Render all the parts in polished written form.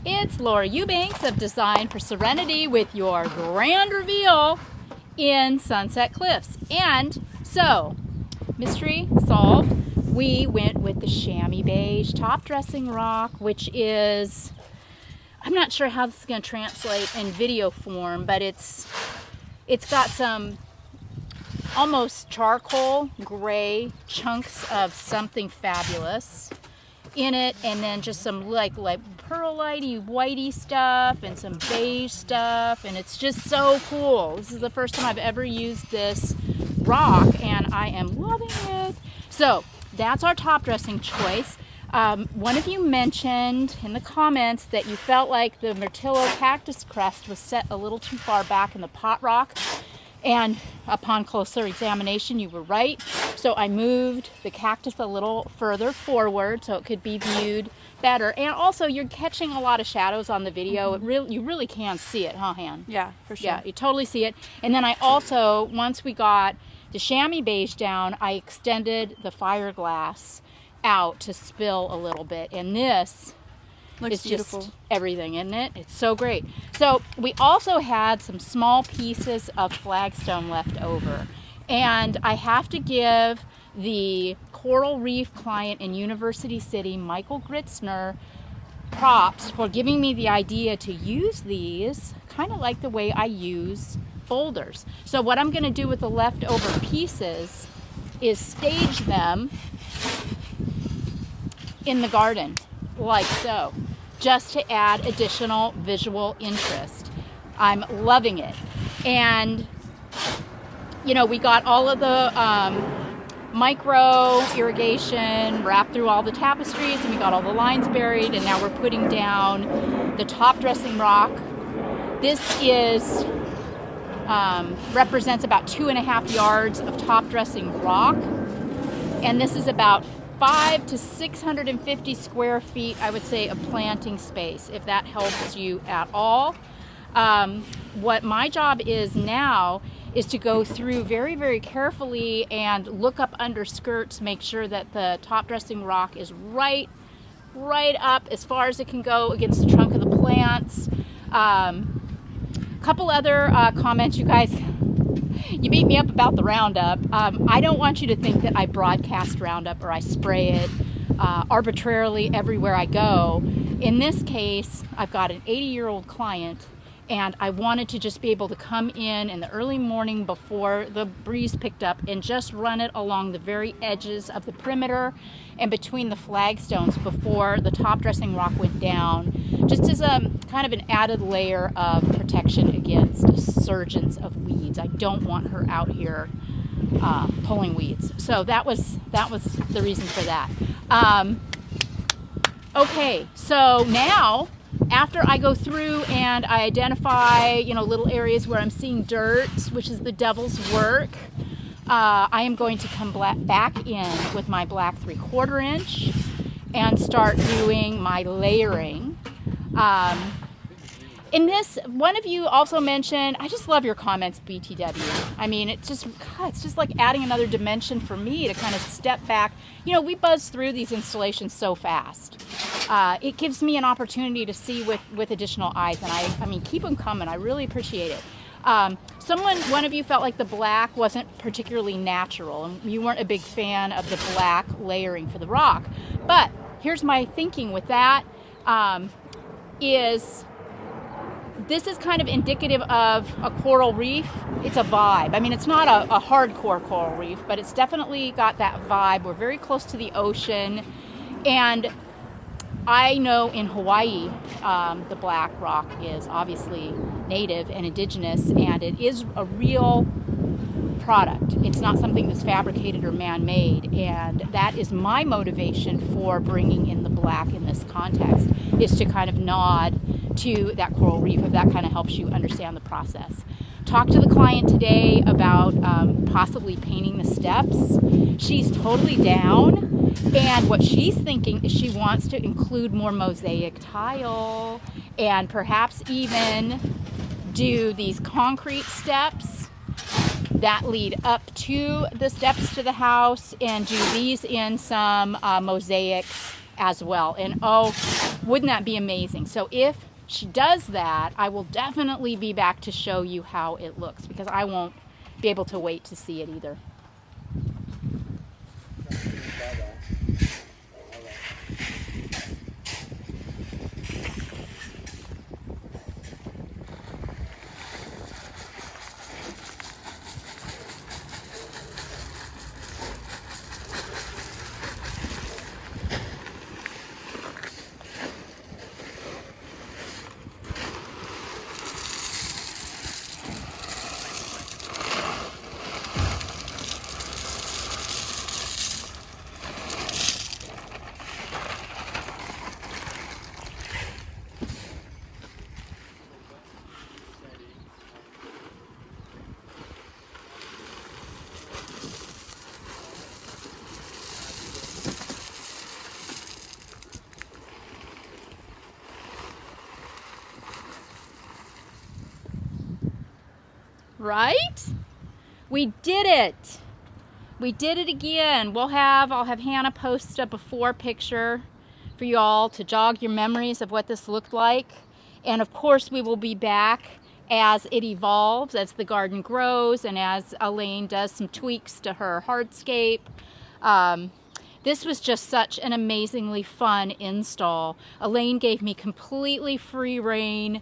It's Laura Eubanks of Design for Serenity with your grand reveal in Sunset Cliffs. And so, mystery solved, we went with the chamois beige top dressing rock, which is, I'm not sure how this is going to translate in video form, but it's got some almost charcoal gray chunks of something fabulous in it, and then just some like pearlite-y, whitey stuff and some beige stuff, and it's just so cool. This is the first time I've ever used this rock, and I am loving it. So that's our top dressing choice. One of you mentioned in the comments that you felt like the Myrtillo cactus crest was set a little too far back in the pot rock, and upon closer examination you were right. So I moved the cactus a little further forward so it could be viewed better. And also, you're catching a lot of shadows on the video. You really can see it, huh, Han? Yeah, for sure. Yeah, you totally see it. And then I also, once we got the chamois beige down, I extended the fiberglass out to spill a little bit. And this Looks it's beautiful. just everything, isn't it? It's so great. So we also had some small pieces of flagstone left over. And I have to give the Coral Reef client in University City, Michael Gritzner, props for giving me the idea to use these kind of like the way I use boulders. So what I'm going to do with the leftover pieces is stage them in the garden, like so, just to add additional visual interest. I'm loving it. And you know, we got all of the micro irrigation wrapped through all the tapestries, and we got all the lines buried, and now we're putting down the top dressing rock. This is represents about 2.5 yards of top dressing rock, and this is about 500 to 650 square feet, I would say, of planting space, if that helps you at all. What my job is now is to go through very, very carefully and look up under skirts, make sure that the top dressing rock is right up as far as it can go against the trunk of the plants. Couple other comments, you guys. You beat me up about the Roundup. I don't want you to think that I broadcast Roundup or I spray it arbitrarily everywhere I go. In this case, I've got an 80-year-old client, and I wanted to just be able to come in the early morning before the breeze picked up and just run it along the very edges of the perimeter and between the flagstones before the top dressing rock went down, just as a kind of an added layer of protection against a surgence of weeds. I don't want her out here pulling weeds. So that was the reason for that. Okay, so now, after I go through and I identify, little areas where I'm seeing dirt, which is the devil's work, I am going to come back in with my black 3/4 inch and start doing my layering. In this, one of you also mentioned, I just love your comments, BTW. I mean, it's just like adding another dimension for me to kind of step back. We buzz through these installations so fast. It gives me an opportunity to see with additional eyes, and I mean, keep them coming. I really appreciate it. One of you felt like the black wasn't particularly natural, and you weren't a big fan of the black layering for the rock. But here's my thinking with that, this is kind of indicative of a coral reef. It's a vibe. I mean, it's not a hardcore coral reef, but it's definitely got that vibe. We're very close to the ocean, and I know in Hawaii, the black rock is obviously native and indigenous, and it is a real product. It's not something that's fabricated or man-made, and that is my motivation for bringing in the black in this context, is to kind of nod to that coral reef, if that kind of helps you understand the process. Talked to the client today about possibly painting the steps. She's totally down, and what she's thinking is she wants to include more mosaic tile and perhaps even do these concrete steps that lead up to the steps to the house, and do these in some mosaics as well. And oh, wouldn't that be amazing? So if she does that, I will definitely be back to show you how it looks, because I won't be able to wait to see it either. Right? We did it. We did it again. I'll have Hannah post a before picture for you all to jog your memories of what this looked like. And of course we will be back as it evolves, as the garden grows, and as Elaine does some tweaks to her hardscape. This was just such an amazingly fun install. Elaine gave me completely free rein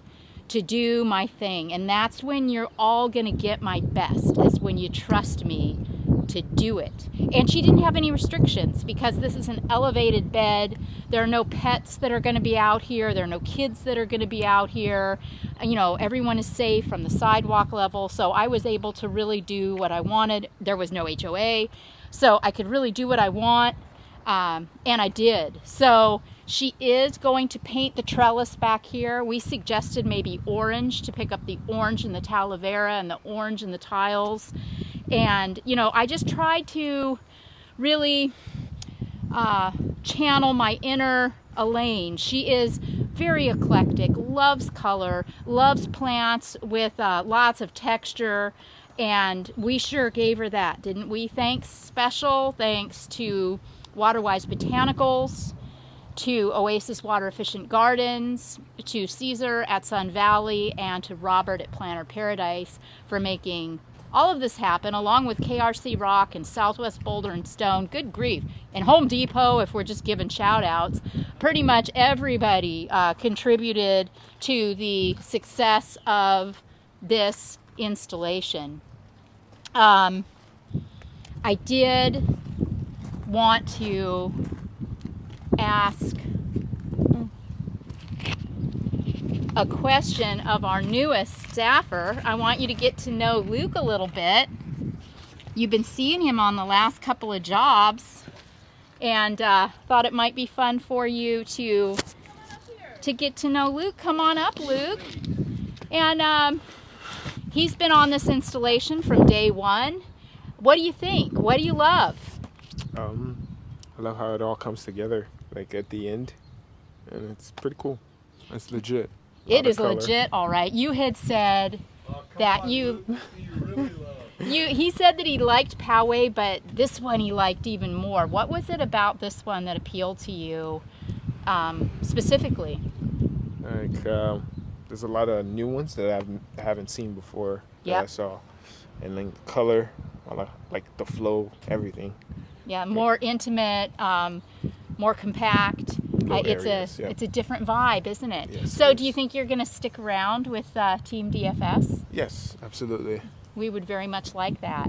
to do my thing, and that's when you're all gonna get my best, is when you trust me to do it. And she didn't have any restrictions, because this is an elevated bed. There are no pets that are going to be out here. There are no kids that are going to be out here. You know, everyone is safe from the sidewalk level, so I was able to really do what I wanted. There was no HOA, so I could really do what I want, and I did. So she is going to paint the trellis back here. We suggested maybe orange, to pick up the orange in the talavera and the orange in the tiles. And, you know, I just tried to really channel my inner Elaine. She is very eclectic, loves color, loves plants with lots of texture, and we sure gave her that, didn't we? Special thanks to Waterwise Botanicals, to Oasis Water Efficient Gardens, to Caesar at Sun Valley, and to Robert at Planter Paradise for making all of this happen, along with KRC Rock and Southwest Boulder and Stone. Good grief. And Home Depot, if we're just giving shout outs. Pretty much everybody contributed to the success of this installation. I did want to ask a question of our newest staffer. I want you to get to know Luke a little bit. You've been seeing him on the last couple of jobs, and thought it might be fun for you to get to know Luke. Come on up, Luke. And he's been on this installation from day one. What do you think? What do you love? I love how it all comes together, like at the end, and it's pretty cool. It's legit. It is legit, all right. You had said that he said that he liked Poway, but this one he liked even more. What was it about this one that appealed to you specifically? Like, there's a lot of new ones that I haven't seen before that I saw, and then the color, like the flow, everything. Yeah, more intimate, more compact. It's a different vibe, isn't it? Yes, so do you think you're going to stick around with Team DFS? Yes, absolutely. We would very much like that,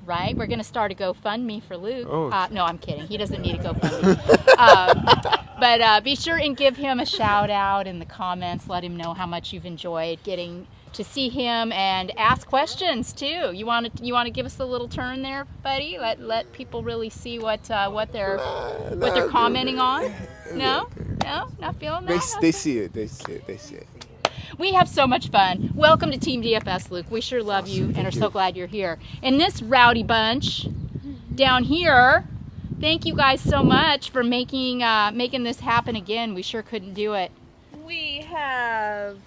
right? We're going to start a GoFundMe for Luke. Oh. No, I'm kidding. He doesn't need a GoFundMe. But be sure and give him a shout out in the comments. Let him know how much you've enjoyed getting to see him and ask questions too. You want to give us a little turn there, buddy? Let people really see what they're commenting on. No, not feeling that. They see it. They see it. We have so much fun. Welcome to Team DFS, Luke. We sure love you and are so glad you're here. And this rowdy bunch down here, thank you guys so much for making this happen again. We sure couldn't do it. We have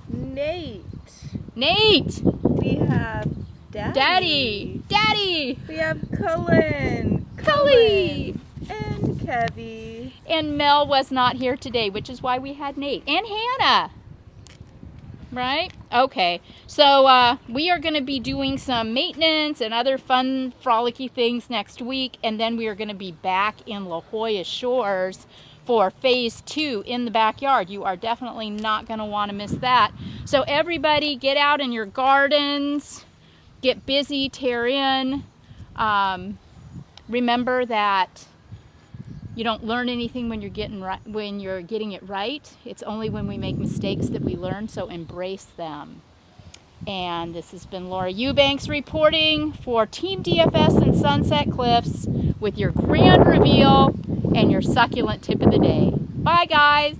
Nate. We have Daddy. We have Cullen. Cully. And Kevy. And Mel was not here today, which is why we had Nate and Hannah. Right? Okay. So we are going to be doing some maintenance and other fun, frolicky things next week. And then we are going to be back in La Jolla Shores for phase 2 in the backyard. You are definitely not going to want to miss that. So everybody get out in your gardens, get busy, tear in. Remember that you don't learn anything when you're getting it right. It's only when we make mistakes that we learn, so embrace them. And this has been Laura Eubanks reporting for Team DFS and Sunset Cliffs with your grand reveal and your succulent tip of the day. Bye, guys.